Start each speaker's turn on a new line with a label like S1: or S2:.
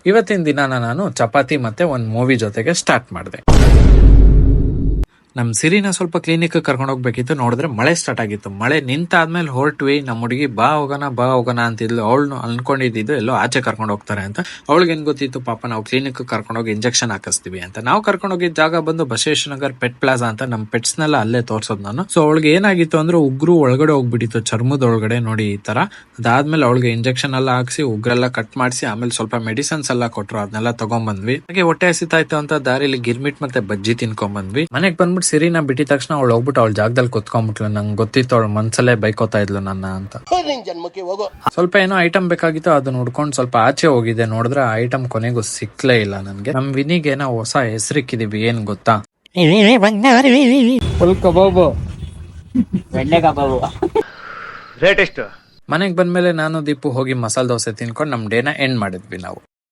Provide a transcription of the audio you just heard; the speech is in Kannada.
S1: ಇವತ್ತಿನ ದಿನಾನ ನಾನು ಚಪಾತಿ ಮತ್ತೆ ಒಂದ್ ಮೂವಿ ಜೊತೆಗೆ ಸ್ಟಾರ್ಟ್ ಮಾಡಿದೆ. ನಮ್ ಸಿರಿನ ಸ್ವಲ್ಪ ಕ್ಲಿನಿಕ್ ಕರ್ಕೊಂಡು ಹೋಗ್ಬೇಕಿತ್ತು. ನೋಡಿದ್ರೆ ಮಳೆ ಸ್ಟಾರ್ಟ್ ಆಗಿತ್ತು. ಮಳೆ ನಿಂತಾದ್ಮೇಲೆ ಹೊರಟ್ವಿ. ನಮ್ಮ ಹುಡುಗಿ ಬಾ ಹೋಗೋಣ ಅಂತಿದ್ಲು. ಅವಳು ಅನ್ಕೊಂಡಿದ್ದು ಎಲ್ಲೋ ಆಚೆ ಕರ್ಕೊಂಡು ಹೋಗ್ತಾರೆ ಅಂತ. ಅವಳಿಗೆ ಏನ್ ಗೊತ್ತಿತ್ತು ಪಾಪ ನಾವು ಕ್ಲಿನಿಕ್ ಕರ್ಕೊಂಡೋಗಿ ಇಂಜೆಕ್ಷನ್ ಹಾಕಿಸ್ತೀವಿ ಅಂತ. ನಾವು ಕರ್ಕೊಂಡೋಗಿದ್ದ ಜಾಗ ಬಂದು ಬಸವೇಶ್ವರನಗರ್ ಪೆಟ್ ಪ್ಲಾಜಾ ಅಂತ. ನಮ್ ಪೆಟ್ಸ್ ನೆಲ್ಲ ಅಲ್ಲೇ ತೋರ್ಸೋದ್ ನಾನು. ಸೊ ಅವಳಿಗೆ ಏನಾಗಿತ್ತು ಅಂದ್ರೆ ಉಗ್ರು ಒಳಗಡೆ ಹೋಗ್ಬಿಟ್ಟಿತ್ತು, ಚರ್ಮದ ಒಳಗಡೆ ನೋಡಿ ಈ ತರ. ಅದಾದ್ಮೇಲೆ ಅವಳಿಗೆ ಇಂಜೆಕ್ಷನ್ ಎಲ್ಲ ಹಾಕ್ಸಿ ಉಗ್ರೆಲ್ಲ ಕಟ್ ಮಾಡಿಸಿ ಆಮೇಲೆ ಸ್ವಲ್ಪ ಮೆಡಿಸಿನ್ಸ್ ಎಲ್ಲ ಕೊಟ್ರು. ಅದನ್ನೆಲ್ಲ ತಗೊಂಡ್ಬಂದ್ವಿ. ಹಾಗೆ ಹೊಟ್ಟೆ ಹಸಿತಾಯ್ತು ಅಂತ ದಾರಿಲಿ ಗಿರ್ಮಿಟ್ ಮತ್ತೆ ಬಜ್ಜಿ ತಿನ್ಕೊಂಡ್ಬಂದ್ವಿ. ಮನೆಗ್ ಬಂದ್ಬಿಟ್ಟು ಸಿರಿನ ಬಿಟ್ಟಿದ ತಕ್ಷಣ ಅವಳು ಹೋಗ್ಬಿಟ್ಟು ಅವಳ ಜಾಗದಲ್ಲಿ ಕುತ್ಕೊಂಡ್ಬಿಟ್ಲು. ನಂಗೆ ಗೊತ್ತಿತ್ತು ಅವಳು ಮನ್ಸಲ್ಲೇ ಬೈಕೋತಾ ಇದ್ಲು ನನ್ನ ಅಂತ. ಸ್ವಲ್ಪ ಏನೋ ಐಟಮ್ ಬೇಕಾಗಿತ್ತು, ಅದನ್ನ ಹುಡ್ಕೊಂಡು ಸ್ವಲ್ಪ ಆಚೆ ಹೋಗಿದೆ. ನೋಡಿದ್ರೆ ಆ ಐಟಮ್ ಕೊನೆಗೂ ಸಿಕ್ಲೇ ಇಲ್ಲ ನನ್ಗೆ. ನಮ್ ವಿನಿಗೆ ಏನೋ ಹೊಸ ಹೆಸರಿಕ್ಕಿದೀವಿ. ಏನ್ ಗೊತ್ತಾ?
S2: ಫುಲ್ ಕಬಾಬು, ಬೆಣ್ಣೆ ಕಬಾಬು. ರೇಟ್ ಎಷ್ಟು?
S1: ಮನೆಗ್ ಬಂದ್ಮೇಲೆ ನಾನು ದೀಪು ಹೋಗಿ ಮಸಾಲೆ ದೋಸೆ ತಿನ್ಕೊಂಡು ನಮ್ ಡೇನ ಎಂಡ್ ಮಾಡಿದ್ವಿ ನಾವು.